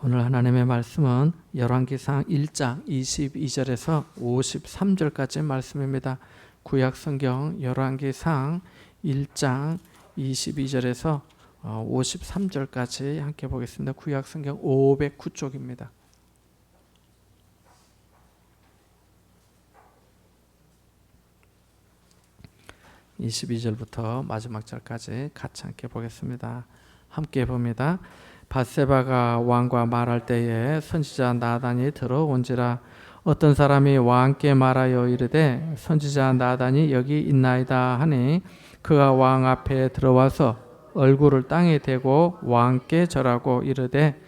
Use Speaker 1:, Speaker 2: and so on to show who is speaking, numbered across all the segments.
Speaker 1: 오늘 하나님의 말씀은 열왕기상 1장 22절에서 53절까지 말씀입니다. 구약성경 열왕기상 1장 22절에서 53절까지 함께 보겠습니다. 구약성경 509쪽입니다. 22절부터 마지막 절까지 같이 함께 보겠습니다. 함께 봅니다. 밧세바가 왕과 말할 때에 선지자 나단이 들어온지라. 어떤 사람이 왕께 말하여 이르되 선지자 나단이 여기 있나이다 하니 그가 왕 앞에 들어와서 얼굴을 땅에 대고 왕께 절하고 이르되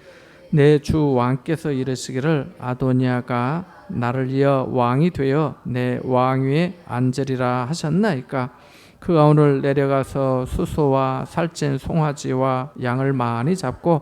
Speaker 1: 내 주 왕께서 이르시기를 아도니아가 나를 이어 왕이 되어 내 왕위에 앉으리라 하셨나이까. 그가 오늘 내려가서 수소와 살찐 송아지와 양을 많이 잡고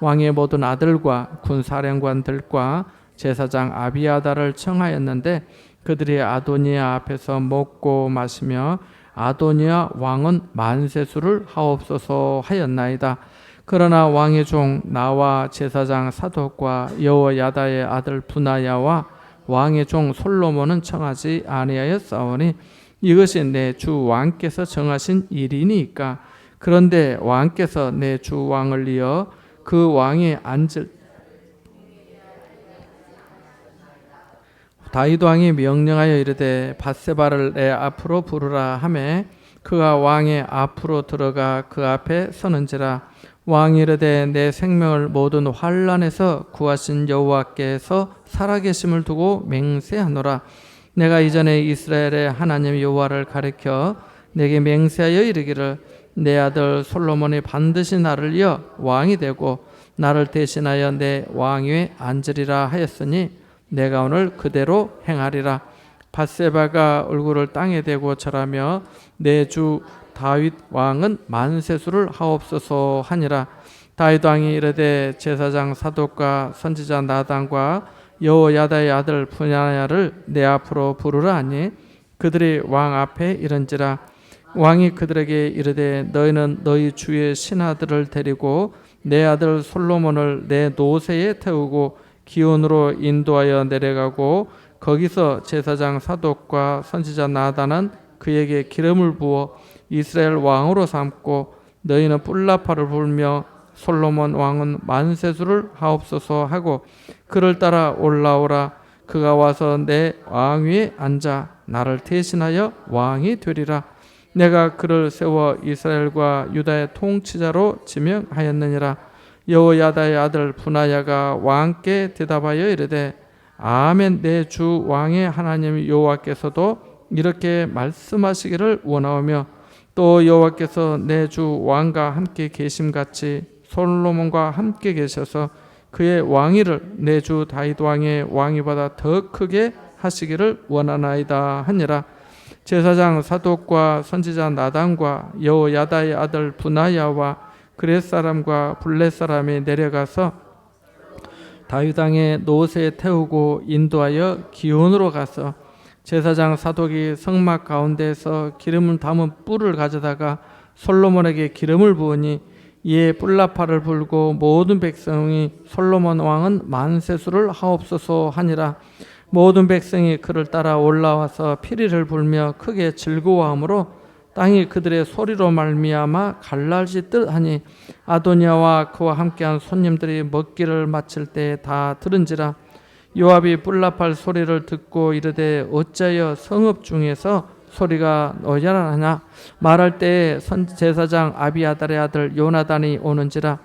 Speaker 1: 왕의 모든 아들과 군사령관들과 제사장 아비아다를 청하였는데 그들이 아도니아 앞에서 먹고 마시며 아도니아 왕은 만세수를 하옵소서 하였나이다. 그러나 왕의 종 나와 제사장 사독과 여호야다의 아들 분하야와 왕의 종 솔로몬은 청하지 아니하였사오니 이것이 내 주 왕께서 정하신 일이니까. 그런데 왕께서 내 주 왕을 이어 그 왕이 앉을 다윗 왕이 명령하여 이르되 밧세바를 내 앞으로 부르라 하매 그가 왕의 앞으로 들어가 그 앞에 서는지라. 왕이 이르되 내 생명을 모든 환난에서 구하신 여호와께서 살아계심을 두고 맹세하노라. 내가 이전에 이스라엘의 하나님 여호와를 가리켜 내게 맹세하여 이르기를 내 아들 솔로몬이 반드시 나를 이어 왕이 되고 나를 대신하여 내 왕위에 앉으리라 하였으니 내가 오늘 그대로 행하리라. 밧세바가 얼굴을 땅에 대고 절하며 내 주 다윗 왕은 만세수를 하옵소서 하니라. 다윗 왕이 이르되 제사장 사독과 선지자 나단과 여호야다의 아들 분하야를 내 앞으로 부르라 하니 그들이 왕 앞에 이른지라. 왕이 그들에게 이르되 너희는 너희 주의 신하들을 데리고 내 아들 솔로몬을 내 노새에 태우고 기온으로 인도하여 내려가고 거기서 제사장 사독과 선지자 나단은 그에게 기름을 부어 이스라엘 왕으로 삼고 너희는 뿔라파를 불며 솔로몬 왕은 만세수를 하옵소서 하고 그를 따라 올라오라. 그가 와서 내 왕위에 앉아 나를 대신하여 왕이 되리라. 내가 그를 세워 이스라엘과 유다의 통치자로 지명하였느니라. 여호야다의 아들 분하야가 왕께 대답하여 이르되 아멘. 내 주 왕의 하나님 여호와께서도 이렇게 말씀하시기를 원하오며 또 여호와께서 내 주 왕과 함께 계심같이 솔로몬과 함께 계셔서 그의 왕위를 내 주 다윗 왕의 왕위보다 더 크게 하시기를 원하나이다 하니라. 제사장 사독과 선지자 나단과 여호야다의 아들 분하야와 그렛 사람과 블렛 사람이 내려가서 다윗 왕의 노새에 태우고 인도하여 기온으로 가서 제사장 사독이 성막 가운데에서 기름을 담은 뿔을 가져다가 솔로몬에게 기름을 부으니 이에 뿔라파를 불고 모든 백성이 솔로몬 왕은 만세수를 하옵소서 하니라. 모든 백성이 그를 따라 올라와서 피리를 불며 크게 즐거워하므로 땅이 그들의 소리로 말미암아 갈라질 하니 아도니아와 그와 함께한 손님들이 먹기를 마칠 때 다 들은지라. 요압이 뿔라팔 소리를 듣고 이르되 어찌하여 성읍 중에서 소리가 너희하냐. 말할 때에 제사장 아비아달의 아들 요나단이 오는지라.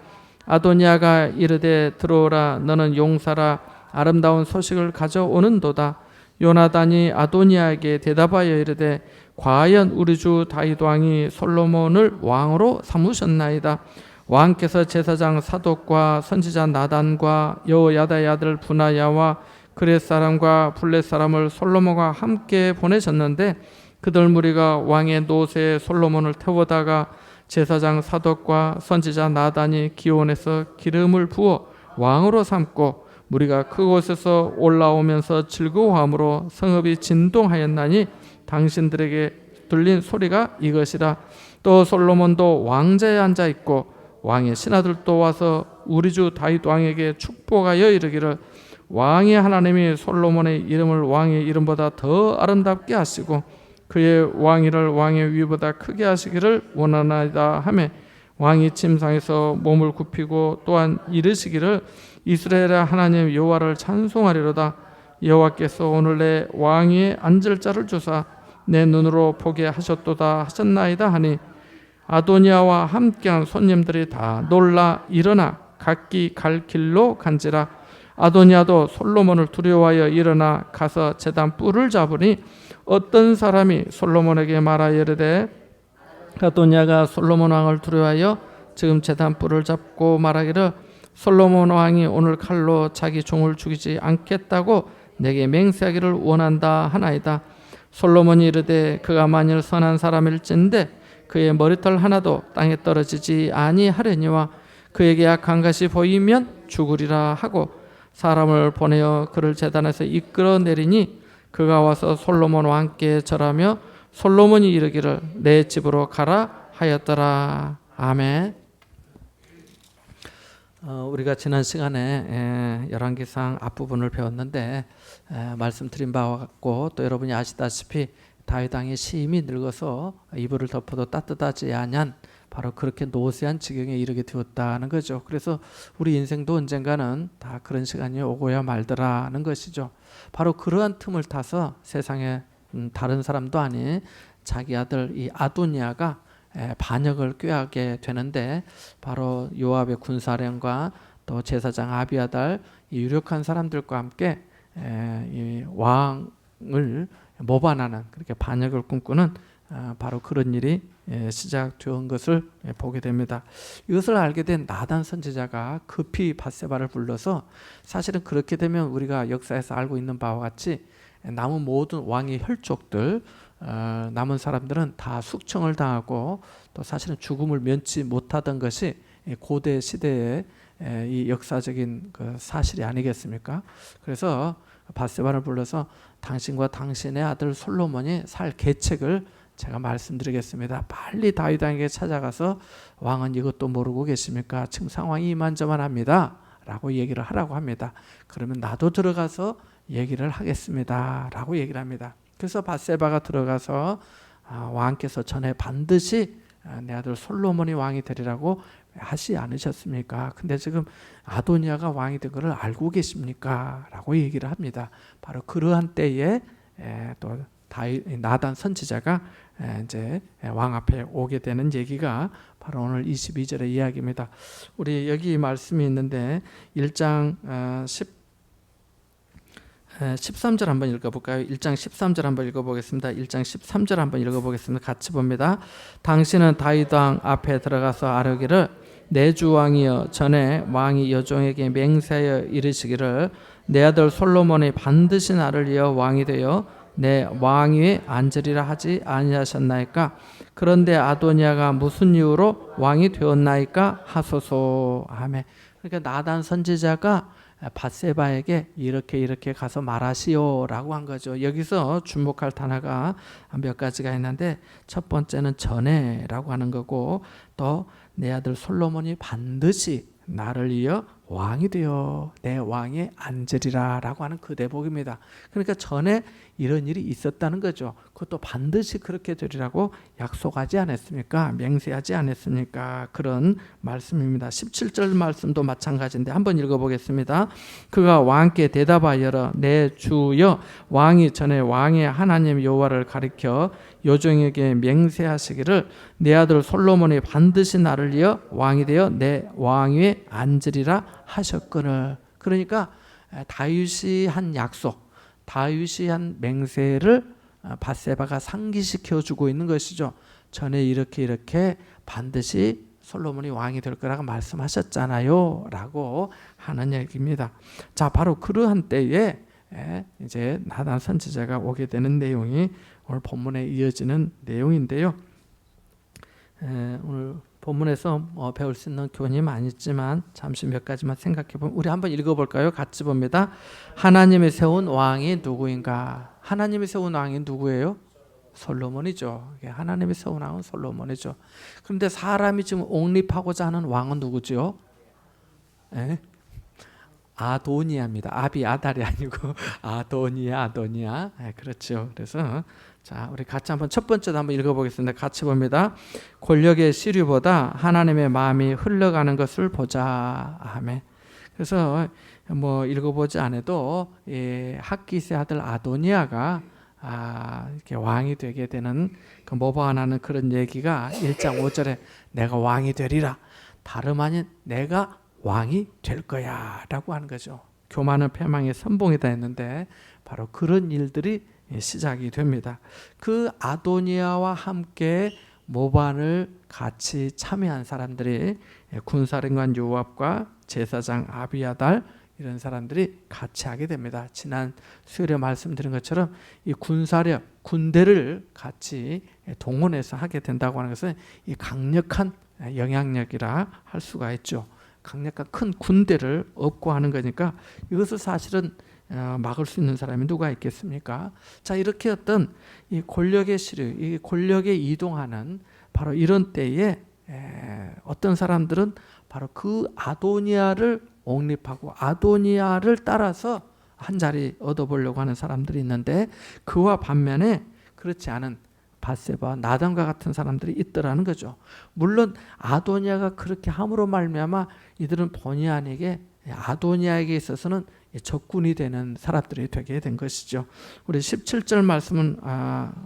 Speaker 1: 아도니아가 이르되 들어오라. 너는 용사라. 아름다운 소식을 가져오는도다. 요나단이 아도니아에게 대답하여 이르되 과연 우리 주 다윗 왕이 솔로몬을 왕으로 삼으셨나이다. 왕께서 제사장 사독과 선지자 나단과 여호야다의 아들 분하야와 그렛 사람과 블렛 사람을 솔로몬과 함께 보내셨는데 그들 무리가 왕의 노새에 솔로몬을 태우다가 제사장 사독과 선지자 나단이 기온에서 기름을 부어 왕으로 삼고 무리가 그곳에서 올라오면서 즐거워함으로 성읍이 진동하였나니 당신들에게 들린 소리가 이것이라. 또 솔로몬도 왕자에 앉아 있고 왕의 신하들도 와서 우리 주 다윗 왕에게 축복하여 이르기를 왕의 하나님이 솔로몬의 이름을 왕의 이름보다 더 아름답게 하시고 그의 왕위를 왕의 위보다 크게 하시기를 원하나이다 하매 왕이 침상에서 몸을 굽히고 또한 이르시기를 이스라엘의 하나님 여호와를 찬송하리로다. 여호와께서 오늘 내 왕위에 앉을 자를 주사 내 눈으로 보게 하셨도다 하셨나이다 하니 아도니아와 함께한 손님들이 다 놀라 일어나 각기 갈 길로 간지라. 아도니아도 솔로몬을 두려워하여 일어나 가서 제단 뿔을 잡으니 어떤 사람이 솔로몬에게 말하여 이르되 아도니아가 솔로몬 왕을 두려워하여 지금 제단 뿔을 잡고 말하기를 솔로몬 왕이 오늘 칼로 자기 종을 죽이지 않겠다고 내게 맹세하기를 원한다 하나이다. 솔로몬이 이르되 그가 만일 선한 사람일진데 그의 머리털 하나도 땅에 떨어지지 아니하려니와 그에게 악한 것이 보이면 죽으리라 하고 사람을 보내어 그를 제단에서 이끌어내리니 그가 와서 솔로몬 왕께 절하며 솔로몬이 이르기를 내 집으로 가라 하였더라. 아멘. 우리가 지난 시간에 열왕기상 앞부분을 배웠는데 말씀드린 바와 같고 또 여러분이 아시다시피 다윗 왕이 심히 늙어서 이불을 덮어도 따뜻하지 아니한 바로 그렇게 노쇠한 지경에 이르게 되었다는 거죠. 그래서 우리 인생도 언젠가는 다 그런 시간이 오고야 말더라는 것이죠. 바로 그러한 틈을 타서 세상에 다른 사람도 아닌 자기 아들 이 아도니아가 반역을 꾀하게 되는데 바로 요압의 군사령과 또 제사장 아비아달 이 유력한 사람들과 함께 이 왕을 모반하는 그렇게 반역을 꿈꾸는 바로 그런 일이 시작된 것을 보게 됩니다. 이것을 알게 된 나단 선지자가 급히 밧세바를 불러서 사실은 그렇게 되면 우리가 역사에서 알고 있는 바와 같이 남은 모든 왕의 혈족들 남은 사람들은 다 숙청을 당하고 또 사실은 죽음을 면치 못하던 것이 고대 시대의 이 역사적인 그 사실이 아니겠습니까? 그래서 밧세바를 불러서 당신과 당신의 아들 솔로몬이 살 계책을 제가 말씀드리겠습니다. 빨리 다윗 왕에게 찾아가서 왕은 이것도 모르고 계십니까? 지금 상황이 이만저만합니다 라고 얘기를 하라고 합니다. 그러면 나도 들어가서 얘기를 하겠습니다 라고 얘기를 합니다. 그래서 밧세바가 들어가서 왕께서 전에 반드시 내 아들 솔로몬이 왕이 되리라고 하지 않으셨습니까? 근데 지금 아도니아가 왕이 된 것을 알고 계십니까? 라고 얘기를 합니다. 바로 그러한 때에 또 나단 선지자가 이제 왕 앞에 오게 되는 얘기가 바로 오늘 22절의 이야기입니다. 우리 여기 말씀이 있는데 1장 13절 한번 읽어볼까요? 1장 13절 한번 읽어보겠습니다. 1장 13절 한번 읽어보겠습니다. 같이 봅니다. 당신은 다윗 왕 앞에 들어가서 아뢰기를 내 주 왕이여 전에 왕이 여종에게 맹세하여 이르시기를 내 아들 솔로몬이 반드시 나를 이어 왕이 되어 내 왕위에 앉으리라 하지 아니하셨나이까? 그런데 아도니아가 무슨 이유로 왕이 되었나이까 하소서. 아멘. 그러니까 나단 선지자가 밧세바에게 이렇게 가서 말하시오라고 한 거죠. 여기서 주목할 단어가 몇 가지가 있는데 첫 번째는 전에라고 하는 거고 또 내 아들 솔로몬이 반드시 나를 이어 왕이 되어 내 왕에 앉으리라 라고 하는 그 대목입니다. 그러니까 전에 이런 일이 있었다는 거죠. 그것도 반드시 그렇게 되리라고 약속하지 않았습니까? 맹세하지 않았습니까? 그런 말씀입니다. 17절 말씀도 마찬가지인데 한번 읽어보겠습니다. 그가 왕께 대답하여라 내 주여 왕이 전에 왕의 하나님 여호와를 가리켜 여종에게 맹세하시기를 내 아들 솔로몬이 반드시 나를 이어 왕이 되어 내 왕위에 앉으리라 하셨거늘. 그러니까 다윗이 한 약속, 다윗이 한 맹세를 밧세바가 상기시켜 주고 있는 것이죠. 전에 이렇게 반드시 솔로몬이 왕이 될 거라고 말씀하셨잖아요 라고 하는 얘기입니다. 자, 바로 그러한 때에 이제 나단 선지자가 오게 되는 내용이 오늘 본문에 이어지는 내용인데요. 오늘 본문에서 배울 수 있는 교훈이 많이 있지만 잠시 몇 가지만 생각해 보면 우리 한번 읽어볼까요? 같이 봅니다. 하나님이 세운 왕이 누구인가? 하나님이 세운 왕이 누구예요? 솔로몬이죠. 하나님이 세운 왕은 솔로몬이죠. 그런데 사람이 지금 옹립하고자 하는 왕은 누구죠? 예? 아도니아입니다. 아비 아달이 아니고 아도니아. 예, 그렇죠. 그래서 자, 우리 같이 한번 첫 번째도 한번 읽어보겠습니다. 같이 봅니다. 권력의 시류보다 하나님의 마음이 흘러가는 것을 보자. 아멘. 그래서 뭐 읽어보지 않아도 학기스의 아들 아도니아가 이렇게 왕이 되게 되는 그 모방하는 그런 얘기가 1장 5절에 내가 왕이 되리라. 다름 아닌 내가 왕이 될 거야 라고 하는 거죠. 교만은 패망의 선봉이다 했는데 바로 그런 일들이 시작이 됩니다. 그 아도니아와 함께 모반을 같이 참여한 사람들이 군사령관 요압과 제사장 아비아달 이런 사람들이 같이 하게 됩니다. 지난 수요일에 말씀드린 것처럼 이 군사력, 군대를 같이 동원해서 하게 된다고 하는 것은 이 강력한 영향력이라 할 수가 있죠. 강력한 큰 군대를 얻고 하는 거니까 이것을 사실은 막을 수 있는 사람이 누가 있겠습니까? 자, 이렇게 어떤 이 권력의 시류, 이 권력에 이동하는 바로 이런 때에 어떤 사람들은 바로 그 아도니아를 옹립하고 아도니아를 따라서 한 자리 얻어보려고 하는 사람들이 있는데 그와 반면에 그렇지 않은 밧세바, 나단과 같은 사람들이 있더라는 거죠. 물론 아도니아가 그렇게 함으로 말미암아 이들은 본의 아니게 아도니아에게 있어서는 적군이 되는 사람들이 되게 된 것이죠. 우리 17절 말씀은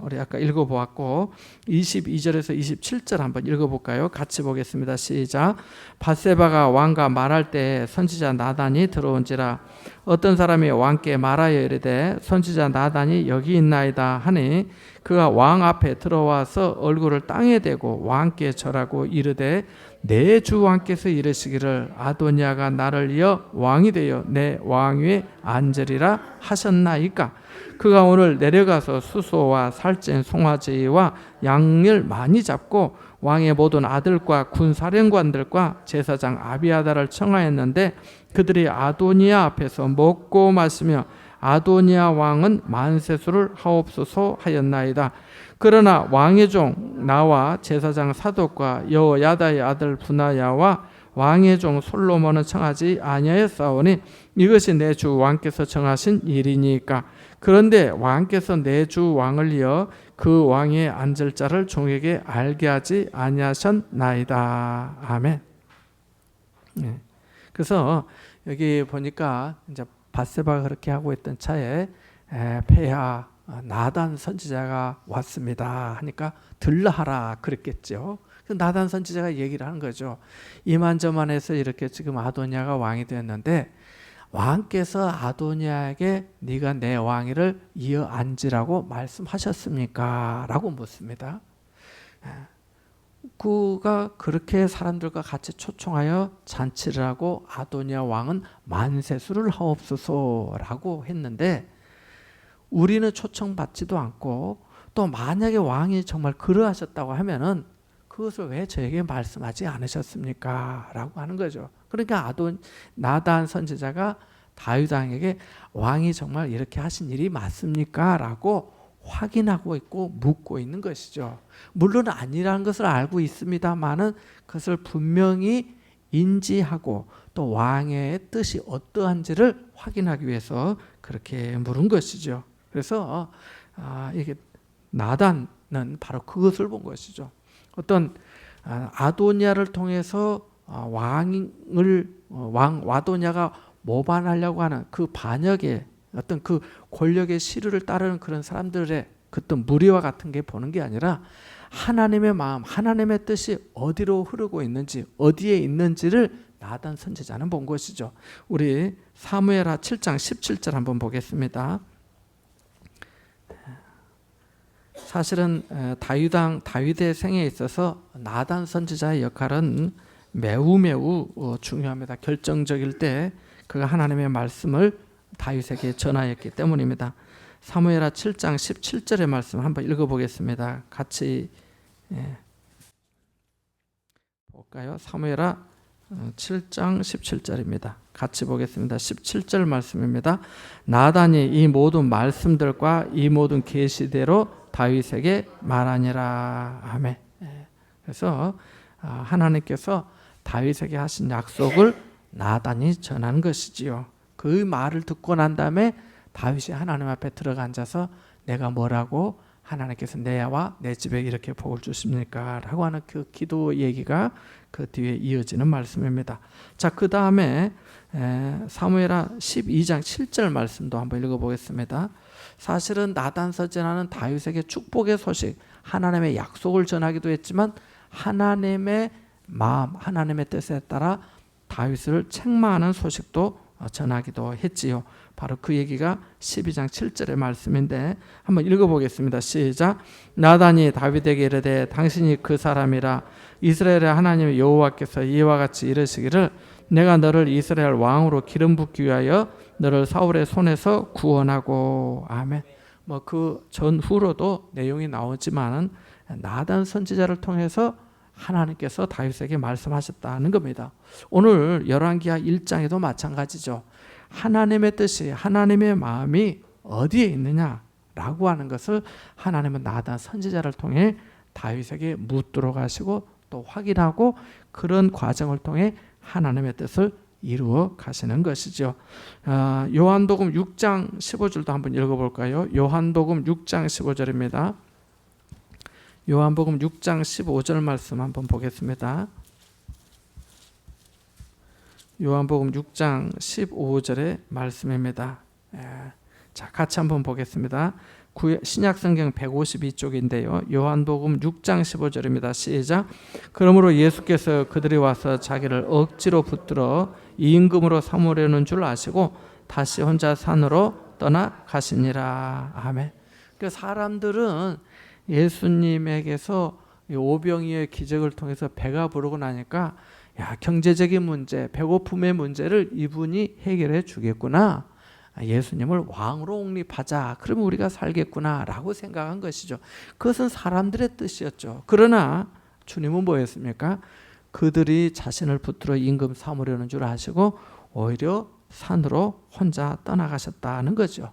Speaker 1: 우리 아까 읽어보았고 22절에서 27절 한번 읽어볼까요? 같이 보겠습니다. 시작. 밧세바가 왕과 말할 때 선지자 나단이 들어온지라 어떤 사람이 왕께 말하여 이르되 선지자 나단이 여기 있나이다 하니 그가 왕 앞에 들어와서 얼굴을 땅에 대고 왕께 절하고 이르되 내 주 왕께서 이르시기를 아도니아가 나를 이어 왕이 되어 내 왕위에 앉으리라 하셨나이까. 그가 오늘 내려가서 수소와 살찐 송아지와 양을 많이 잡고 왕의 모든 아들과 군사령관들과 제사장 아비아달을 청하였는데 그들이 아도니아 앞에서 먹고 마시며 아도니아 왕은 만세수를 하옵소서 하였나이다. 그러나 왕의 종 나와 제사장 사독과 여호야다의 아들 분하야와 왕의 종 솔로몬은 청하지 아니하였사오니 이것이 내 주 왕께서 정하신 일이니까. 그런데 왕께서 내 주 왕을 이어 그 왕의 앉을 자를 종에게 알게 하지 아니하셨나이다. 아멘. 네. 그래서 여기 보니까 이제 밧세바가 그렇게 하고 있던 차에 폐하 나단 선지자가 왔습니다 하니까 들라하라 그랬겠죠. 나단 선지자가 얘기를 하는 거죠. 이만저만해서 이렇게 지금 아도니아가 왕이 되었는데 왕께서 아도니아에게 네가 내 왕위를 이어 앉으라고 말씀하셨습니까? 라고 묻습니다. 그가 그렇게 사람들과 같이 초청하여 잔치를 하고 아도니아 왕은 만세수를 하옵소서라고 했는데 우리는 초청받지도 않고 또 만약에 왕이 정말 그러하셨다고 하면은 그것을 왜 저에게 말씀하지 않으셨습니까? 라고 하는 거죠. 그러니까 나단 선지자가 다윗 왕에게 왕이 정말 이렇게 하신 일이 맞습니까? 라고 확인하고 있고 묻고 있는 것이죠. 물론 아니라는 것을 알고 있습니다만은 그것을 분명히 인지하고 또 왕의 뜻이 어떠한지를 확인하기 위해서 그렇게 물은 것이죠. 그래서 이게 나단은 바로 그것을 본 것이죠. 어떤 아도니아를 통해서 아도니아가 모반하려고 하는 그 반역의 어떤 그 권력의 시류를 따르는 그런 사람들의 어떤 무리와 같은 게 보는 게 아니라 하나님의 마음, 하나님의 뜻이 어디로 흐르고 있는지, 어디에 있는지를 나단 선지자는 본 것이죠. 우리 사무엘하 7장 17절 한번 보겠습니다. 사실은 다윗의 생에 있어서 나단 선지자의 역할은 매우 중요합니다. 결정적일 때 그가 하나님의 말씀을 다윗에게 전하였기 때문입니다. 사무엘하 7장 17절의 말씀 한번 읽어보겠습니다. 같이 볼까요? 사무엘하 7장 17절입니다. 같이 보겠습니다. 17절 말씀입니다. 나단이 이 모든 말씀들과 이 모든 계시대로 다윗에게 말하니라. 아멘. 그래서 하나님께서 다윗에게 하신 약속을 나단이 전한 것이지요. 그 말을 듣고 난 다음에 다윗이 하나님 앞에 들어가 앉아서 내가 뭐라고 하나님께서 내와 내 집에 이렇게 복을 주십니까? 라고 하는 그 기도 얘기가 그 뒤에 이어지는 말씀입니다. 자, 그 다음에 사무엘하 12장 7절 말씀도 한번 읽어보겠습니다. 사실은 나단 선지자는 다윗에게 축복의 소식, 하나님의 약속을 전하기도 했지만 하나님의 마음, 하나님의 뜻에 따라 다윗을 책망하는 소식도 전하기도 했지요. 바로 그 얘기가 12장 7절의 말씀인데 한번 읽어보겠습니다. 시작. 나단이 다윗에게 이르되 당신이 그 사람이라 이스라엘의 하나님 여호와께서 이와 같이 이르시기를 내가 너를 이스라엘 왕으로 기름 붓기 위하여 너를 사울의 손에서 구원하고. 아멘. 뭐 그 전후로도 내용이 나오지만은 나단 선지자를 통해서 하나님께서 다윗에게 말씀하셨다는 겁니다. 오늘 열왕기하 1장에도 마찬가지죠. 하나님의 뜻이, 하나님의 마음이 어디에 있느냐라고 하는 것을 하나님은 나단 선지자를 통해 다윗에게 묻도록 하시고 또 확인하고 그런 과정을 통해 하나님의 뜻을 이루어 가시는 것이죠. 요한복음 6장 15절도 한번 읽어볼까요? 요한복음 6장 15절입니다. 요한복음 6장 15절 말씀 한번 보겠습니다. 요한복음 6장 15절의 말씀입니다. 자, 같이 한번 보겠습니다. 신약성경 152쪽인데요. 요한복음 6장 15절입니다. 시작. 그러므로 예수께서 그들이 와서 자기를 억지로 붙들어 임금으로 삼으려는 줄 아시고 다시 혼자 산으로 떠나가시니라. 아멘. 그 사람들은 예수님에게서 오병이어의 기적을 통해서 배가 부르고 나니까 경제적인 문제, 배고픔의 문제를 이분이 해결해 주겠구나. 예수님을 왕으로 옹립하자. 그러면 우리가 살겠구나 라고 생각한 것이죠. 그것은 사람들의 뜻이었죠. 그러나 주님은 뭐였습니까? 그들이 자신을 붙들어 임금 삼으려는 줄 아시고 오히려 산으로 혼자 떠나가셨다는 거죠.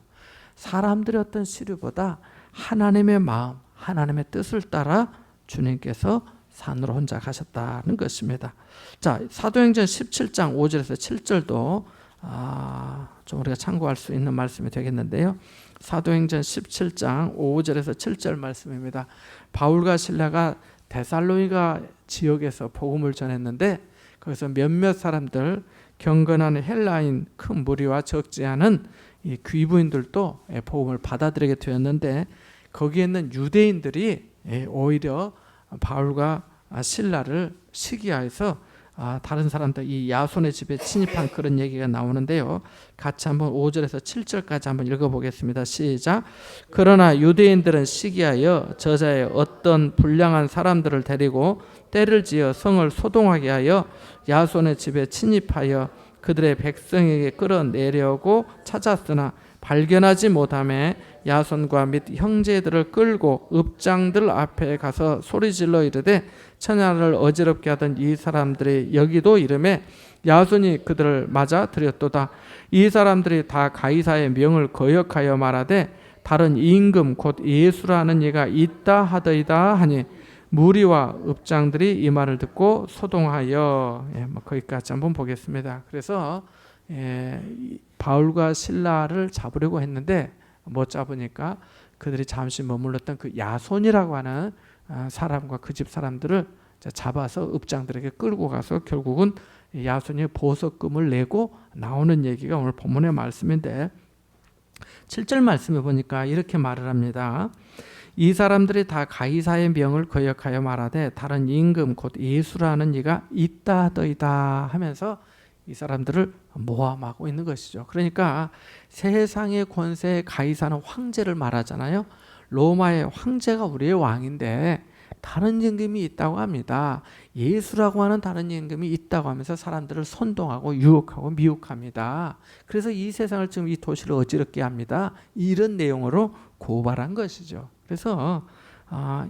Speaker 1: 사람들의 어떤 시류보다 하나님의 마음, 하나님의 뜻을 따라 주님께서 산으로 혼자 가셨다는 것입니다. 자, 사도행전 17장 5절에서 7절도 좀 우리가 참고할 수 있는 말씀이 되겠는데요. 사도행전 17장 5절에서 7절 말씀입니다. 바울과 실라가 데살로니가 지역에서 복음을 전했는데 거기서 몇몇 사람들, 경건한 헬라인 큰 무리와 적지 않은 이 귀부인들도 복음을 받아들이게 되었는데 거기에 있는 유대인들이 오히려 바울과 실라를 시기하여서 다른 사람들 이 야손의 집에 침입한 그런 얘기가 나오는데요. 같이 한번 5절에서 7절까지 한번 읽어보겠습니다. 시작. 그러나 유대인들은 시기하여 저자의 어떤 불량한 사람들을 데리고 때를 지어 성을 소동하게 하여 야손의 집에 침입하여 그들의 백성에게 끌어내려고 찾았으나 발견하지 못하며 야손과 및 형제들을 끌고 읍장들 앞에 가서 소리질러 이르되 처녀를 어지럽게 하던 이 사람들이 여기도 이름에 야손이 그들을 맞아 들였도다. 이 사람들이 다 가이사의 명을 거역하여 말하되 다른 임금 곧 예수라는 이가 있다 하더이다 하니 무리와 읍장들이 이 말을 듣고 소동하여 거기까지 한번 보겠습니다. 그래서 바울과 실라를 잡으려고 했는데 못 잡으니까 그들이 잠시 머물렀던 그 야손이라고 하는 사람과 그 집 사람들을 잡아서 읍장들에게 끌고 가서 결국은 야손이 보석금을 내고 나오는 얘기가 오늘 본문의 말씀인데 7절 말씀에 보니까 이렇게 말을 합니다. 이 사람들이 다 가이사의 명을 거역하여 말하되 다른 임금 곧 예수라는 이가 있다 하더이다 하면서 이 사람들을 모함하고 있는 것이죠. 그러니까 세상의 권세의 가이사는 황제를 말하잖아요. 로마의 황제가 우리의 왕인데 다른 임금이 있다고 합니다. 예수라고 하는 다른 임금이 있다고 하면서 사람들을 선동하고 유혹하고 미혹합니다. 그래서 이 세상을 지금 이 도시를 어지럽게 합니다. 이런 내용으로 고발한 것이죠. 그래서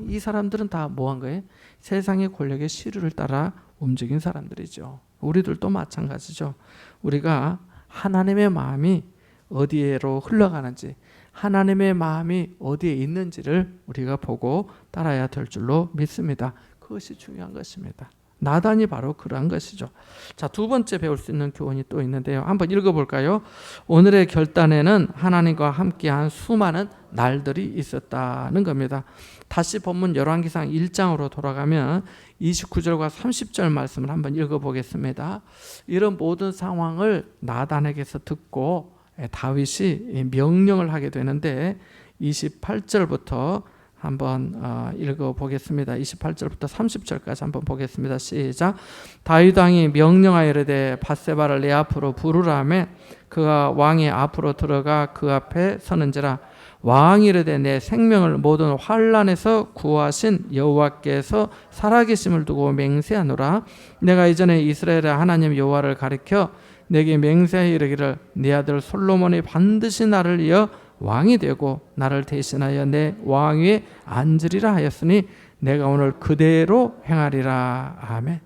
Speaker 1: 이 사람들은 다 뭐 한 거예요? 세상의 권력의 시류를 따라 움직인 사람들이죠. 우리들도 마찬가지죠. 우리가 하나님의 마음이 어디로 흘러가는지 하나님의 마음이 어디에 있는지를 우리가 보고 따라야 될 줄로 믿습니다. 그것이 중요한 것입니다. 나단이 바로 그러한 것이죠. 자, 두 번째 배울 수 있는 교훈이 또 있는데요. 한번 읽어볼까요? 오늘의 결단에는 하나님과 함께한 수많은 날들이 있었다는 겁니다. 다시 본문 열왕기상 1장으로 돌아가면 29절과 30절 말씀을 한번 읽어보겠습니다. 이런 모든 상황을 나단에게서 듣고 다윗이 명령을 하게 되는데 28절부터 한번 읽어보겠습니다. 28절부터 30절까지 한번 보겠습니다. 시작. 다윗 왕이 명령하여 이르되 밧세바를 내 앞으로 부르라 하매 그가 왕의 앞으로 들어가 그 앞에 서는지라. 왕이 이르되 내 생명을 모든 환난에서 구하신 여호와께서 살아계심을 두고 맹세하노라. 내가 이전에 이스라엘의 하나님 여호와를 가리켜 내게 맹세하여 이르기를 네 아들 솔로몬이 반드시 나를 이어 왕이 되고 나를 대신하여 내 왕위에 앉으리라 하였으니 내가 오늘 그대로 행하리라. 아멘.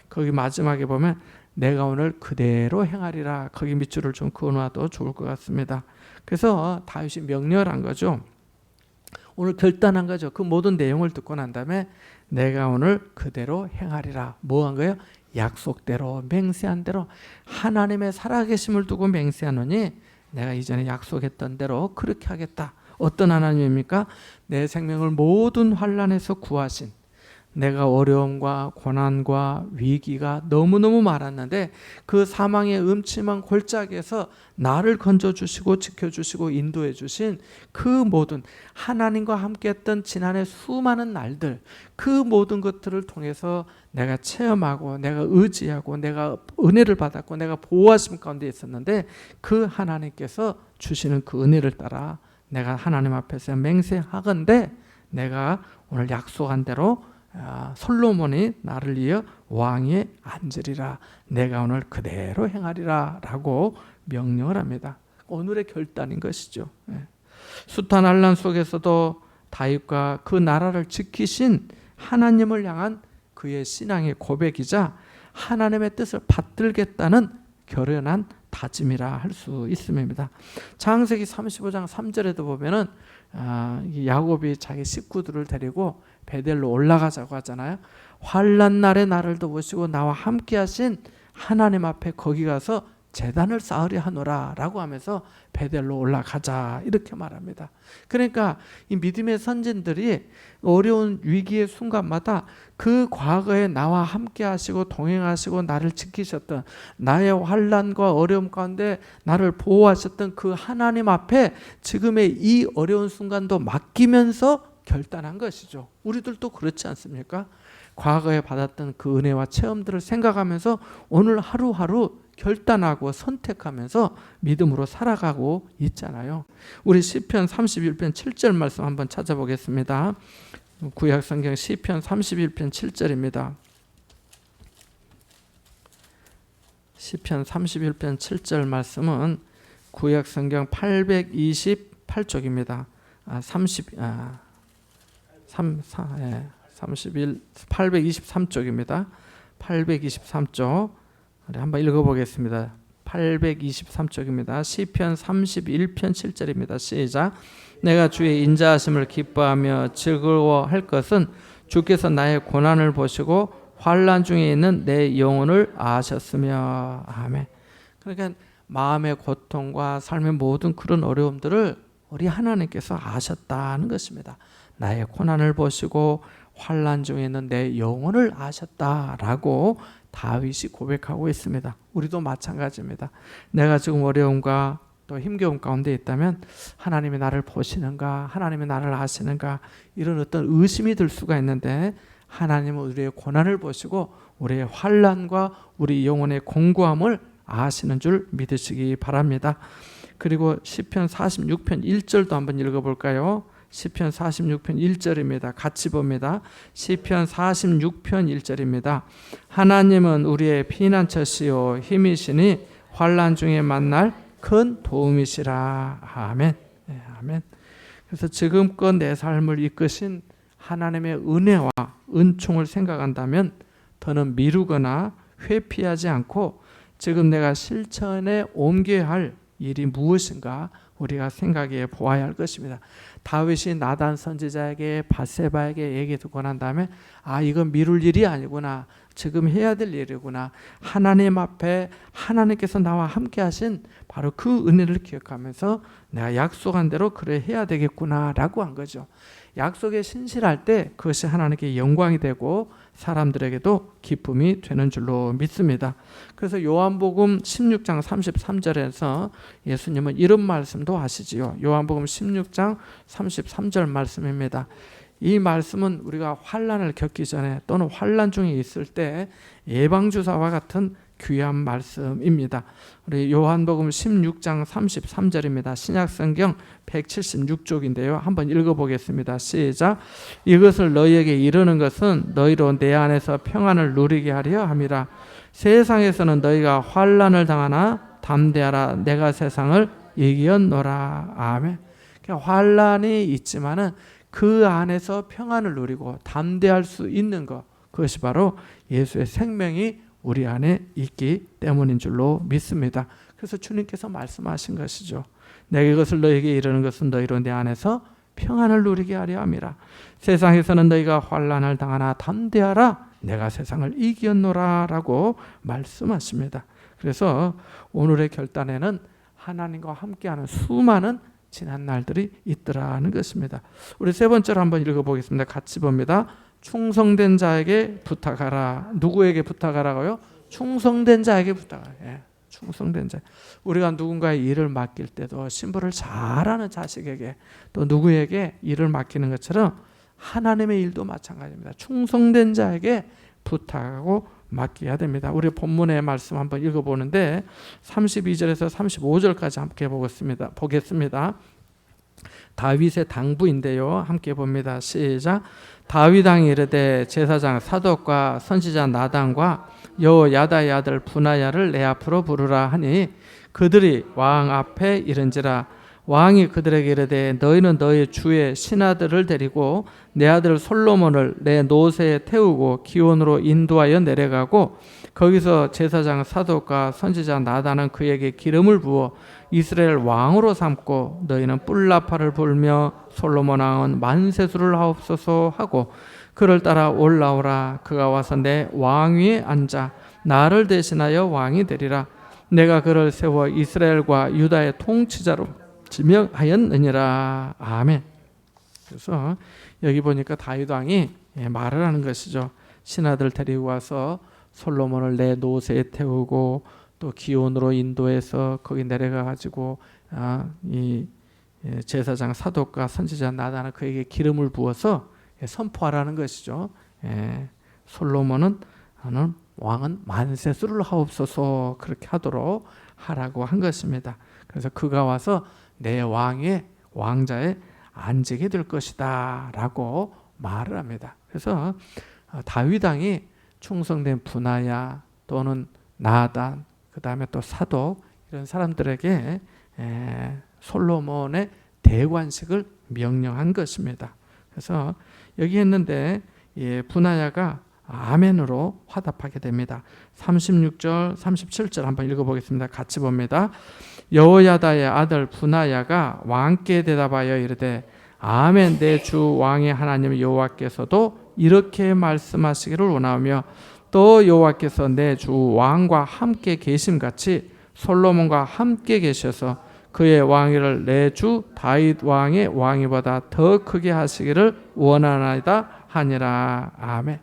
Speaker 1: 거기 마지막에 보면 내가 오늘 그대로 행하리라. 거기 밑줄을 좀 그어놔도 좋을 것 같습니다. 그래서 다윗이 명령한 거죠. 오늘 결단한 거죠. 그 모든 내용을 듣고 난 다음에 내가 오늘 그대로 행하리라. 뭐 한 거예요? 약속대로, 맹세한 대로, 하나님의 살아계심을 두고 맹세하노니 내가 이전에 약속했던 대로 그렇게 하겠다. 어떤 하나님입니까? 내 생명을 모든 환난에서 구하신, 내가 어려움과 고난과 위기가 너무너무 많았는데 그 사망의 음침한 골짜기에서 나를 건져주시고 지켜주시고 인도해 주신 그 모든 하나님과 함께했던 지난해 수많은 날들, 그 모든 것들을 통해서 내가 체험하고 내가 의지하고 내가 은혜를 받았고 내가 보호하심 가운데 있었는데 그 하나님께서 주시는 그 은혜를 따라 내가 하나님 앞에서 맹세하건대 내가 오늘 약속한 대로 솔로몬이 나를 이어 왕위에 앉으리라. 내가 오늘 그대로 행하리라 라고 명령을 합니다. 오늘의 결단인 것이죠. 숱한 환난 속에서도 다윗과 그 나라를 지키신 하나님을 향한 그의 신앙의 고백이자 하나님의 뜻을 받들겠다는 결연한 다짐이라 할 수 있습니다. 창세기 35장 3절에도 보면은 야곱이 자기 식구들을 데리고 베델로 올라가자고 하잖아요. 환난 날에 나를 도우시고 나와 함께 하신 하나님 앞에 거기 가서 제단을 쌓으려 하노라 라고 하면서 베델로 올라가자 이렇게 말합니다. 그러니까 이 믿음의 선진들이 어려운 위기의 순간마다 그 과거에 나와 함께 하시고 동행하시고 나를 지키셨던, 나의 환난과 어려움 가운데 나를 보호하셨던 그 하나님 앞에 지금의 이 어려운 순간도 맡기면서 결단한 것이죠. 우리들도 그렇지 않습니까? 과거에 받았던 그 은혜와 체험들을 생각하면서 오늘 하루하루 결단하고 선택하면서 믿음으로 살아가고 있잖아요. 우리 시편 31편 7절 말씀 한번 찾아보겠습니다. 구약성경 시편 31편 7절입니다. 시편 31편 7절 말씀은 구약성경 828쪽입니다. 823쪽입니다. 823쪽 한번 읽어보겠습니다. 823쪽입니다. 시편 31편 7절입니다. 시작. 내가 주의 인자하심을 기뻐하며 즐거워할 것은 주께서 나의 고난을 보시고 환난 중에 있는 내 영혼을 아셨으며. 아멘. 그러니까 마음의 고통과 삶의 모든 그런 어려움들을 우리 하나님께서 아셨다는 것입니다. 나의 고난을 보시고 환난 중에 있는 내 영혼을 아셨다라고 다윗이 고백하고 있습니다. 우리도 마찬가지입니다. 내가 지금 어려움과 또 힘겨움 가운데 있다면 하나님이 나를 보시는가, 하나님이 나를 아시는가, 이런 어떤 의심이 들 수가 있는데 하나님은 우리의 고난을 보시고 우리의 환난과 우리 영혼의 공고함을 아시는 줄 믿으시기 바랍니다. 그리고 시편 46편 1절도 한번 읽어볼까요? 시편 46편 1절입니다. 같이 봅니다. 시편 46편 1절입니다. 하나님은 우리의 피난처시요 힘이시니 환난 중에 만날 큰 도움이시라. 아멘. 네, 아멘. 그래서 지금껏 내 삶을 이끄신 하나님의 은혜와 은총을 생각한다면 더는 미루거나 회피하지 않고 지금 내가 실천에 옮겨야 할 일이 무엇인가 우리가 생각해 보아야 할 것입니다. 다윗이 나단 선지자에게 밧세바에게 얘기 듣고 난 다음에 이건 미룰 일이 아니구나. 지금 해야 될 일이구나. 하나님 앞에 하나님께서 나와 함께 하신 바로 그 은혜를 기억하면서 내가 약속한 대로 그래 해야 되겠구나 라고 한 거죠. 약속에 신실할 때 그것이 하나님께 영광이 되고 사람들에게도 기쁨이 되는 줄로 믿습니다. 그래서 요한복음 16장 33절에서 예수님은 이런 말씀도 하시지요. 요한복음 16장 33절 말씀입니다. 이 말씀은 우리가 환난을 겪기 전에 또는 환난 중에 있을 때 예방주사와 같은 귀한 말씀입니다. 우리 요한복음 16장 33절입니다. 신약성경 176쪽인데요. 한번 읽어보겠습니다. 시작. 이것을 너희에게 이르는 것은 너희로 내 안에서 평안을 누리게 하려 함이라. 세상에서는 너희가 환난을 당하나 담대하라. 내가 세상을 이겼노라. 아멘. 환난이 있지만은 그 안에서 평안을 누리고 담대할 수 있는 것, 그것이 바로 예수의 생명이 우리 안에 있기 때문인 줄로 믿습니다. 그래서 주님께서 말씀하신 것이죠. 내가 이것을 너에게 이르는 것은 너희로 내 안에서 평안을 누리게 하려 함이라. 세상에서는 너희가 환난을 당하나 담대하라. 내가 세상을 이겼노라 라고 말씀하십니다. 그래서 오늘의 결단에는 하나님과 함께하는 수많은 지난 날들이 있더라는 것입니다. 우리 세 번째로 한번 읽어보겠습니다. 같이 봅니다. 충성된 자에게 부탁하라. 누구에게 부탁하라고요? 충성된 자에게 부탁하라. 예, 충성된 자. 우리가 누군가의 일을 맡길 때도 신부를 잘하는 자식에게 또 누구에게 일을 맡기는 것처럼 하나님의 일도 마찬가지입니다. 충성된 자에게 부탁하고 맡겨야 됩니다. 우리 본문의 말씀 한번 읽어보는데 32절에서 35절까지 함께 보겠습니다. 다윗의 당부인데요. 함께 봅니다. 시작. 다윗 왕이 이르되 제사장 사독과 선지자 나단과 여호야다의 아들 분하야를 내 앞으로 부르라 하니 그들이 왕 앞에 이른지라. 왕이 그들에게 이르되 너희는 너희 주의 신하들을 데리고 내 아들 솔로몬을 내 노새에 태우고 기온으로 인도하여 내려가고 거기서 제사장 사독과 선지자 나단은 그에게 기름을 부어 이스라엘 왕으로 삼고 너희는 뿔나팔을 불며 솔로몬 왕은 만세수를 하옵소서 하고 그를 따라 올라오라. 그가 와서 내 왕위에 앉아 나를 대신하여 왕이 되리라. 내가 그를 세워 이스라엘과 유다의 통치자로 지명하였느니라. 아멘. 그래서 여기 보니까 다윗 왕이 말을 하는 것이죠. 신하들 데리고 와서 솔로몬을 내 노새에 태우고 또 기온으로 인도해서 거기 내려가 가지고 이 제사장 사독과 선지자 나단은 그에게 기름을 부어서 선포하라는 것이죠. 솔로몬은 왕은 만세수를 하옵소서 그렇게 하도록 하라고 한 것입니다. 그래서 그가 와서 내 왕자에 앉게 될 것이다 라고 말을 합니다. 그래서 다윗 왕이 충성된 분하야 또는 나단 그 다음에 또 사독 이런 사람들에게 솔로몬의 대관식을 명령한 것입니다. 그래서 여기 했는데 분하야가 아멘으로 화답하게 됩니다. 36절 37절 한번 읽어보겠습니다. 같이 봅니다. 여호야다의 아들 분하야가 왕께 대답하여 이르되 아멘. 내 주 왕의 하나님 여호와께서도 이렇게 말씀하시기를 원하며 또 여호와께서 내 주 왕과 함께 계심같이 솔로몬과 함께 계셔서 그의 왕위를 내 주 다윗 왕의 왕위보다 더 크게 하시기를 원하나이다 하니라. 아멘.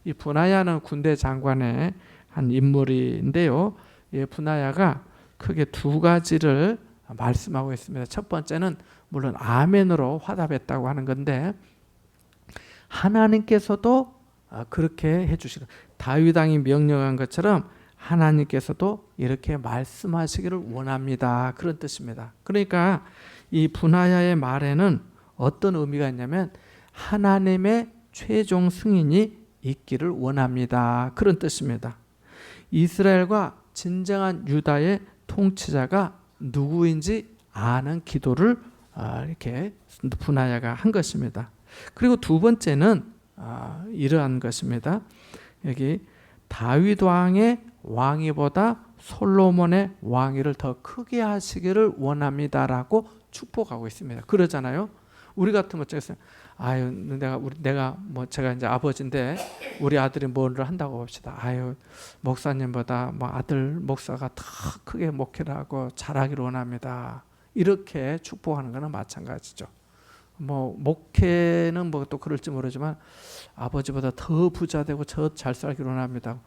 Speaker 1: 이 분하야는 군대 장관의 한 인물인데요. 이 분하야가 크게 두 가지를 말씀하고 있습니다. 첫 번째는 물론 아멘으로 화답했다고 하는 건데 하나님께서도 그렇게 해주시고 다윗 왕이 명령한 것처럼 하나님께서도 이렇게 말씀하시기를 원합니다. 그런 뜻입니다. 그러니까 이 분하야의 말에는 어떤 의미가 있냐면 하나님의 최종 승인이 있기를 원합니다. 그런 뜻입니다. 이스라엘과 진정한 유다의 통치자가 누구인지 아는 기도를 이렇게 분하야가 한 것입니다. 그리고 두 번째는 이러한 것입니다. 여기 다윗 왕의 왕위보다 솔로몬의 왕위를 더 크게 하시기를 원합니다라고 축복하고 있습니다. 그러잖아요. 우리 같으면 어쩌겠어요? 아유, 내가 뭐 제가 이제 아버지인데 우리 아들이 뭐를 한다고 봅시다. 아유, 목사님보다 뭐 아들 목사가 더 크게 목회를 하고 잘하기를 원합니다. 이렇게 축복하는 거는 마찬가지죠. 뭐 목회는 뭐 또 그럴지 모르지만 아버지보다 더 부자 되고 저 잘 살기를 원합니다.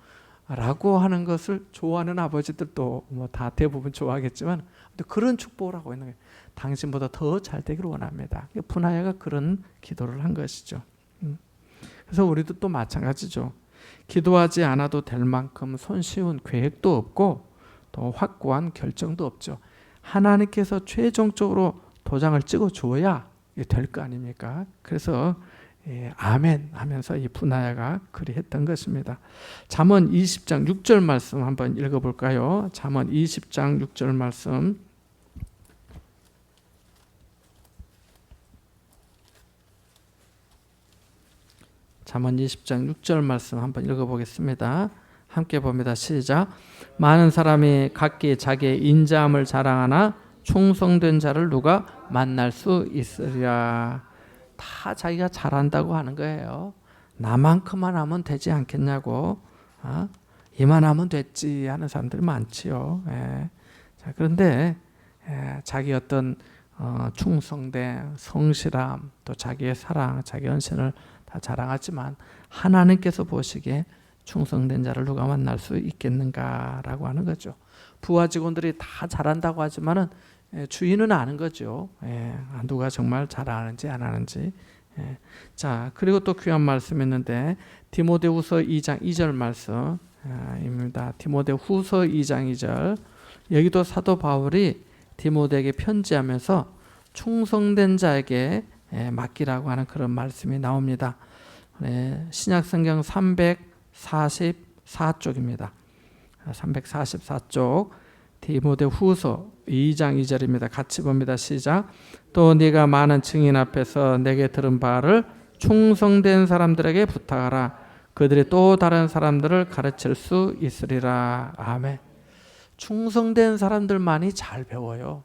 Speaker 1: 라고 하는 것을 좋아하는 아버지들도 뭐 다 대부분 좋아하겠지만 그런 축복을 하고 있는 거예요. 당신보다 더 잘 되기를 원합니다. 분하야가 그런 기도를 한 것이죠. 그래서 우리도 또 마찬가지죠. 기도하지 않아도 될 만큼 손쉬운 계획도 없고 또 확고한 결정도 없죠. 하나님께서 최종적으로 도장을 찍어줘야 될 거 아닙니까? 그래서 아멘 하면서 이 분하야가 그리했던 것입니다. 잠언 20장 6절 말씀 한번 읽어볼까요? 잠언 20장 6절 말씀. 잠언 20장 6절 말씀 한번 읽어보겠습니다. 함께 봅니다. 시작. 많은 사람이 각기 자기의 인자함을 자랑하나 충성된 자를 누가 만날 수 있으리라. 다 자기가 잘한다고 하는 거예요. 나만큼만 하면 되지 않겠냐고, 이만하면 됐지 하는 사람들이 많지요. 자, 그런데 자기 어떤 충성됨, 성실함, 또 자기의 사랑, 자기 헌신을 다 자랑하지만 하나님께서 보시기에 충성된 자를 누가 만날 수 있겠는가라고 하는 거죠. 부하 직원들이 다 잘한다고 하지만은 주인은 아는 거죠. 누가 정말 잘하는지 안 하는지. 자, 그리고 또 귀한 말씀이 있는데 디모데후서 2장 2절 말씀입니다. 디모데후서 2장 2절. 여기도 사도 바울이 디모데에게 편지하면서 충성된 자에게 맡기라고 하는 그런 말씀이 나옵니다. 신약성경 344쪽입니다. 344쪽 디모데후서 2장 2절입니다. 같이 봅니다. 시작. 또 네가 많은 증인 앞에서 내게 들은 바를 충성된 사람들에게 부탁하라. 그들이 또 다른 사람들을 가르칠 수 있으리라. 아멘. 충성된 사람들만이 잘 배워요.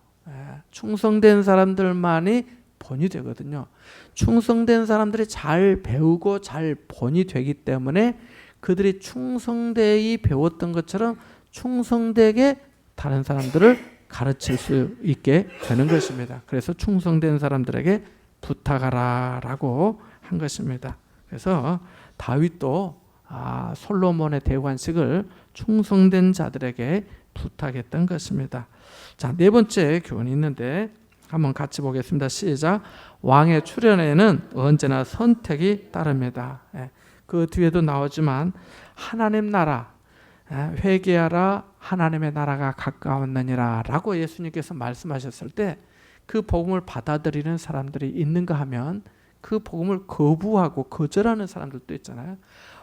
Speaker 1: 충성된 사람들만이 본이 되거든요. 충성된 사람들이 잘 배우고 잘 본이 되기 때문에 그들이 충성되이 배웠던 것처럼 충성되게 다른 사람들을 가르칠 수 있게 되는 것입니다. 그래서 충성된 사람들에게 부탁하라 라고 한 것입니다. 그래서 다윗도 솔로몬의 대관식을 충성된 자들에게 부탁했던 것입니다. 자, 네 번째 교훈이 있는데 한번 같이 보겠습니다. 시작. 왕의 출현에는 언제나 선택이 따릅니다. 그 뒤에도 나오지만 하나님 나라 회개하라 하나님의 나라가 가까웠느니라 라고 예수님께서 말씀하셨을 때 그 복음을 받아들이는 사람들이 있는가 하면 그 복음을 거부하고 거절하는 사람들도 있잖아요.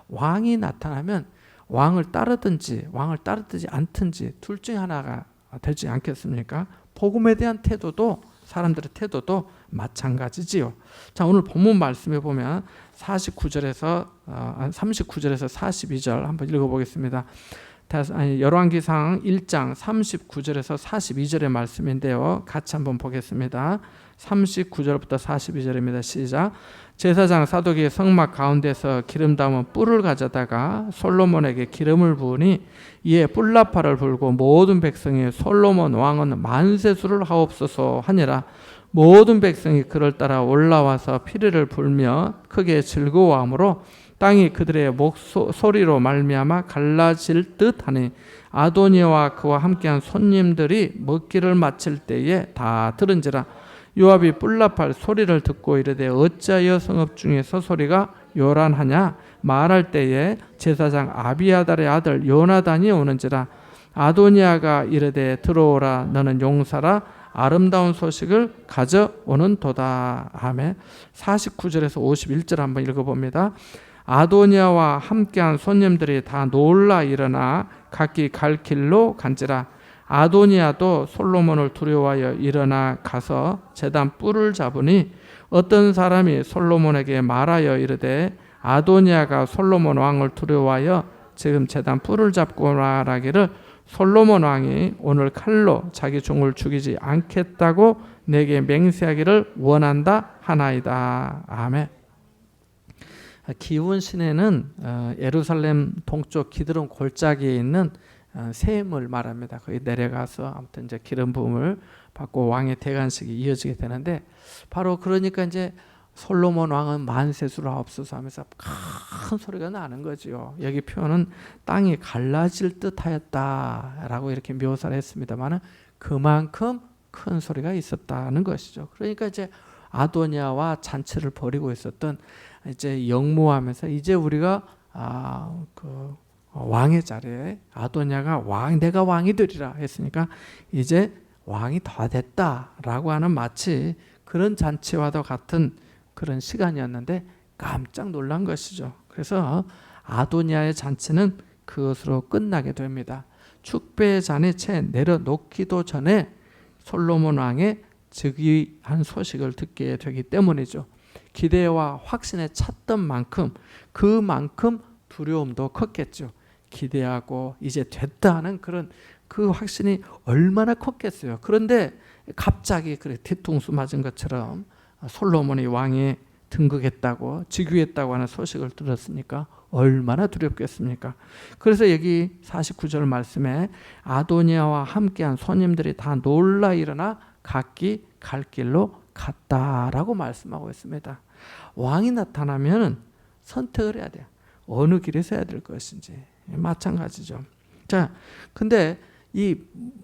Speaker 1: 왕이 나타나면 왕을 따르든지 왕을 따르든지 않든지 둘 중에 하나가 되지 않겠습니까? 복음에 대한 태도도 사람들의 태도도 마찬가지지요. 자, 오늘 본문 말씀에 보면 39절에서 42절 한번 읽어보겠습니다. 열왕기상 1장 39절에서 42절의 말씀인데요. 같이 한번 보겠습니다. 39절부터 42절입니다. 시작. 제사장 사독이 성막 가운데서 기름 담은 뿔을 가져다가 솔로몬에게 기름을 부으니 이에 뿔나팔을 불고 모든 백성이 솔로몬 왕은 만세수를 하옵소서 하니라. 모든 백성이 그를 따라 올라와서 피리를 불며 크게 즐거워하므로 땅이 그들의 목소리로 말미암아 갈라질 듯하니 아도니아와 그와 함께한 손님들이 먹기를 마칠 때에 다 들은지라. 요압이 뿔나팔 소리를 듣고 이르되 어찌하여 성읍 중에서 소리가 요란하냐 말할 때에 제사장 아비아달의 아들 요나단이 오는지라. 아도니아가 이르되 들어오라 너는 용사라 아름다운 소식을 가져오는 도다. 아멘. 49절에서 51절 한번 읽어봅니다. 아도니아와 함께한 손님들이 다 놀라 일어나 각기 갈 길로 간지라. 아도니아도 솔로몬을 두려워하여 일어나 가서 제단 뿔을 잡으니 어떤 사람이 솔로몬에게 말하여 이르되 아도니아가 솔로몬 왕을 두려워하여 지금 제단 뿔을 잡고 말하기를 솔로몬 왕이 오늘 칼로 자기 종을 죽이지 않겠다고 내게 맹세하기를 원한다 하나이다. 아멘. 기온 시내는 예루살렘 동쪽 기드론 골짜기에 있는 셈을 말합니다. 거기 내려가서 아무튼 이제 기름 부음을 받고 왕의 대관식이 이어지게 되는데, 바로 그러니까 이제 솔로몬 왕은 만세수를 하옵소서 하면서 큰 소리가 나는 거지요. 여기 표현은 땅이 갈라질 듯하였다라고 이렇게 묘사를 했습니다만 그만큼 큰 소리가 있었다는 것이죠. 그러니까 이제 아도니아와 잔치를 벌이고 있었던 이제 영무하면서 이제 우리가 그 왕의 자리에 아도니아가 내가 왕이 되리라 했으니까 이제 왕이 다 됐다라고 하는 마치 그런 잔치와도 같은 그런 시간이었는데 깜짝 놀란 것이죠. 그래서 아도니아의 잔치는 그것으로 끝나게 됩니다. 축배의 잔이 채 내려놓기도 전에 솔로몬 왕의 즉위한 소식을 듣게 되기 때문이죠. 기대와 확신에 찼던 만큼 그만큼 두려움도 컸겠죠. 기대하고 이제 됐다는 그런 그 확신이 얼마나 컸겠어요. 그런데 갑자기 그래 뒤통수 맞은 것처럼 솔로몬이 왕에 등극했다고 즉위했다고 하는 소식을 들었으니까 얼마나 두렵겠습니까? 그래서 여기 49절 말씀에 아도니아와 함께한 손님들이 다 놀라 일어나 각기 갈 길로 갔다라고 말씀하고 있습니다. 왕이 나타나면 선택을 해야 돼요. 어느 길에서 해야 될 것인지. 마찬가지죠. 자, 근데 이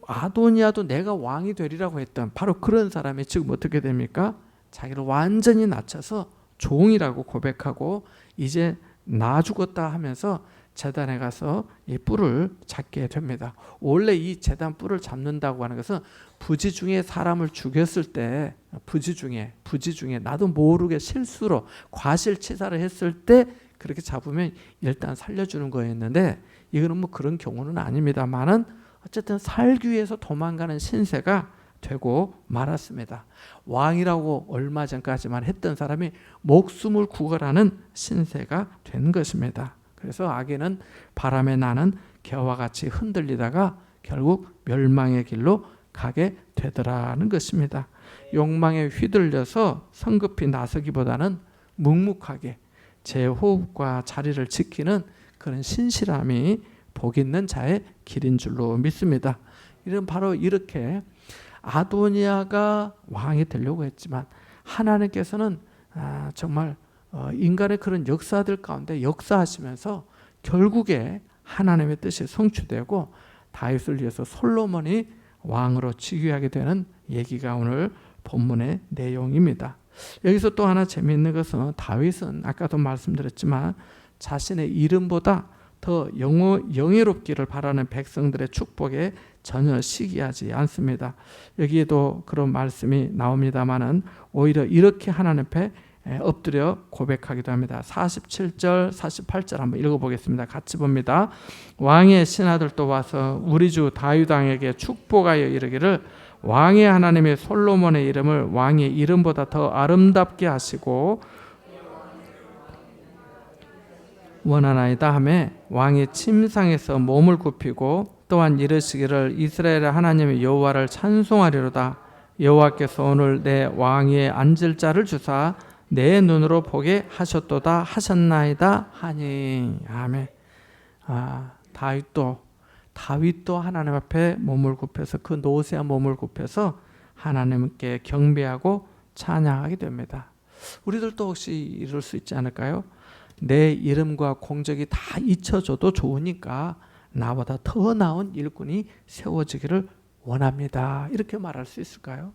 Speaker 1: 아도니아도 내가 왕이 되리라고 했던 바로 그런 사람이 지금 어떻게 됩니까? 자기를 완전히 낮춰서 종이라고 고백하고 이제 나 죽었다 하면서 제단에 가서 이 뿔을 잡게 됩니다. 원래 이 제단 뿔을 잡는다고 하는 것은 부지 중에 사람을 죽였을 때 부지 중에 나도 모르게 실수로 과실치사를 했을 때 그렇게 잡으면 일단 살려주는 거였는데 이거는 뭐 그런 경우는 아닙니다만은 어쨌든 살기 위해서 도망가는 신세가 되고 말았습니다. 왕이라고 얼마 전까지만 했던 사람이 목숨을 구걸하는 신세가 된 것입니다. 그래서 아기는 바람에 나는 개와 같이 흔들리다가 결국 멸망의 길로 가게 되더라는 것입니다. 욕망에 휘둘려서 성급히 나서기보다는 묵묵하게 제 호흡과 자리를 지키는 그런 신실함이 복 있는 자의 길인 줄로 믿습니다. 이런 바로 이렇게 아도니아가 왕이 되려고 했지만 하나님께서는 정말 인간의 그런 역사들 가운데 역사하시면서 결국에 하나님의 뜻이 성취되고 다윗을 위해서 솔로몬이 왕으로 즉위하게 되는 얘기가 오늘 본문의 내용입니다. 여기서 또 하나 재미있는 것은 다윗은 아까도 말씀드렸지만 자신의 이름보다 더 영예롭기를 바라는 백성들의 축복에 전혀 시기하지 않습니다. 여기에도 그런 말씀이 나옵니다만은 오히려 이렇게 하나님 앞에 엎드려 고백하기도 합니다. 47절 48절 한번 읽어보겠습니다. 같이 봅니다. 왕의 신하들도 와서 우리 주 다윗 왕에게 축복하여 이르기를 왕의 하나님의 솔로몬의 이름을 왕의 이름보다 더 아름답게 하시고 원하나이다 하매 왕이 침상에서 몸을 굽히고 또한 이르시기를 이스라엘의 하나님의 여호와를 찬송하리로다. 여호와께서 오늘 내 왕위에 앉을 자를 주사 내 눈으로 보게 하셨도다 하셨나이다 하니. 아멘. 다윗도 하나님 앞에 몸을 굽혀서 그 노쇠한 몸을 굽혀서 하나님께 경배하고 찬양하게 됩니다. 우리들도 혹시 이럴 수 있지 않을까요? 내 이름과 공적이 다 잊혀져도 좋으니까 나보다 더 나은 일꾼이 세워지기를 원합니다. 이렇게 말할 수 있을까요?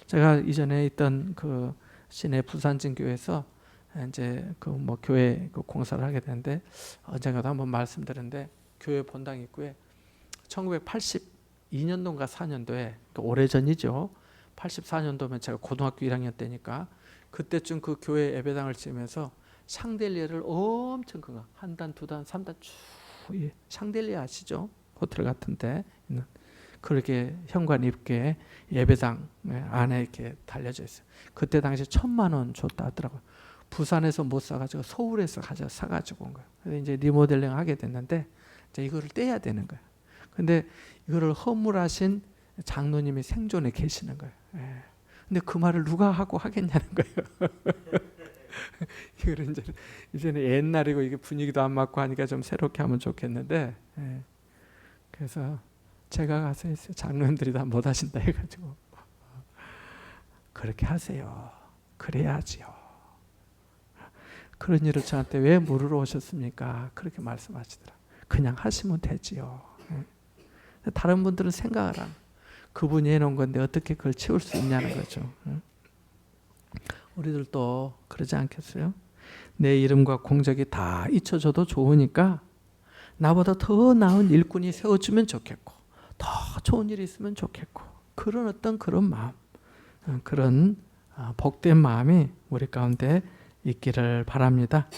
Speaker 1: 제가 이전에 있던 그 시내 부산진 교회에서 이제 그 뭐 교회 그 공사를 하게 되는데 언젠가도 한번 말씀드렸는데 교회 본당 입구에 1982년도인가 4년도에 오래전이죠. 84년도면 제가 고등학교 1학년 때니까 그때쯤 그 교회 예배당을 지으면서 샹델리에를 엄청 큰 거 한 단, 두 단, 3단 쭉 샹델리에 아시죠? 호텔 같은 데 있는 그렇게 현관 입구에 예배당 안에 이렇게 달려져 있어요. 그때 당시 1,000만 원 줬다 하더라고요. 부산에서 못 사가지고 서울에서 사가지고 온 거예요. 그래서 이제 리모델링 하게 됐는데 이제 이거를 떼야 되는 거예요. 근데 이거를 허물하신 장로님이 생존에 계시는 거예요. 근데 그 말을 누가 하고 하겠냐는 거예요. 이거는 이제는 옛날이고 이게 분위기도 안 맞고 하니까 좀 새롭게 하면 좋겠는데, 그래서 제가 가서 했어요. 장로님들이 다 못 하신다 해가지고. 그렇게 하세요. 그래야지요. 그런 일을 저한테 왜 물으러 오셨습니까? 그렇게 말씀하시더라. 그냥 하시면 되지요. 다른 분들은 생각을 안. 그분이 해놓은 건데 어떻게 그걸 채울 수 있냐는 거죠. 우리들도 그러지 않겠어요? 내 이름과 공적이 다 잊혀져도 좋으니까 나보다 더 나은 일꾼이 세워주면 좋겠고 더 좋은 일이 있으면 좋겠고 그런 어떤 그런 마음, 그런 복된 마음이 우리 가운데 있기를 바랍니다.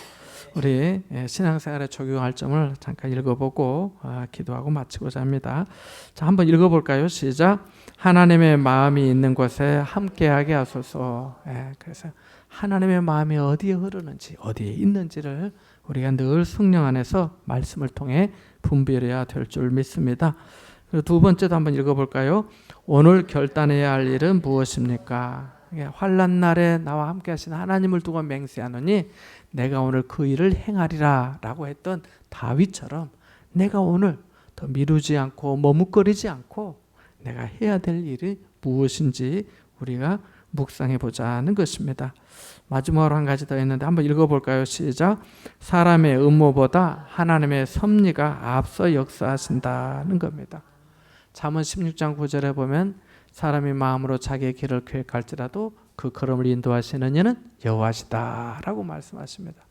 Speaker 1: 우리 신앙생활에 적용할 점을 잠깐 읽어보고 기도하고 마치고자 합니다. 자, 한번 읽어볼까요? 시작. 하나님의 마음이 있는 곳에 함께하게 하소서. 그래서 하나님의 마음이 어디에 흐르는지 어디에 있는지를 우리가 늘 성령 안에서 말씀을 통해 분별해야 될 줄 믿습니다. 그리고 두 번째도 한번 읽어볼까요? 오늘 결단해야 할 일은 무엇입니까? 환난 날에 나와 함께 하신 하나님을 두고 맹세하노니 내가 오늘 그 일을 행하리라 라고 했던 다윗처럼 내가 오늘 더 미루지 않고 머뭇거리지 않고 내가 해야 될 일이 무엇인지 우리가 묵상해 보자는 것입니다. 마지막으로 한 가지 더 있는데 한번 읽어볼까요? 시작. 사람의 음모보다 하나님의 섭리가 앞서 역사하신다는 겁니다. 잠언 16장 9절에 보면 사람이 마음으로 자기의 길을 계획할지라도 그 걸음을 인도하시는 이는 여호와시다라고 말씀하십니다.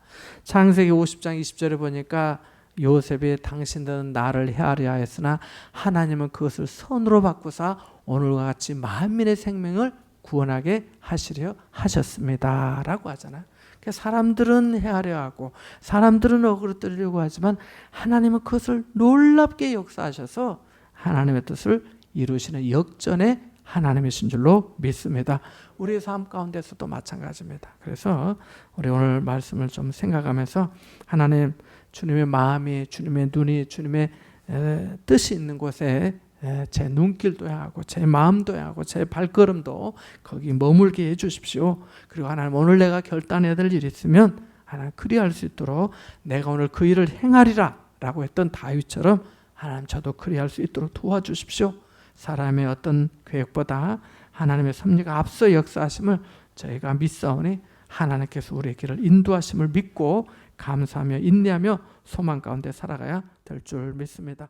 Speaker 1: 창세기 50장 20절에 보니까 요셉이 당신들은 나를 헤아려 했으나 하나님은 그것을 선으로 바꾸사 오늘과 같이 만민의 생명을 구원하게 하시려 하셨습니다 라고 하잖아요. 그러니까 사람들은 헤아려 하고 사람들은 어그로 뜨려고 하지만 하나님은 그것을 놀랍게 역사하셔서 하나님의 뜻을 이루시는 역전의 하나님이신 줄로 믿습니다. 우리의 삶 가운데서도 마찬가지입니다. 그래서 우리 오늘 말씀을 좀 생각하면서 하나님 주님의 마음이 주님의 눈이 주님의 뜻이 있는 곳에 제 눈길도 향하고 제 마음도 향하고 제 발걸음도 거기 머물게 해주십시오. 그리고 하나님 오늘 내가 결단해야 될 일이 있으면 하나님 그리할 수 있도록 내가 오늘 그 일을 행하리라 라고 했던 다윗처럼 하나님 저도 그리할 수 있도록 도와주십시오. 사람의 어떤 계획보다 하나님의 섭리가 앞서 역사하심을 저희가 믿사오니 하나님께서 우리의 길을 인도하심을 믿고 감사하며 인내하며 소망 가운데 살아가야 될 줄 믿습니다.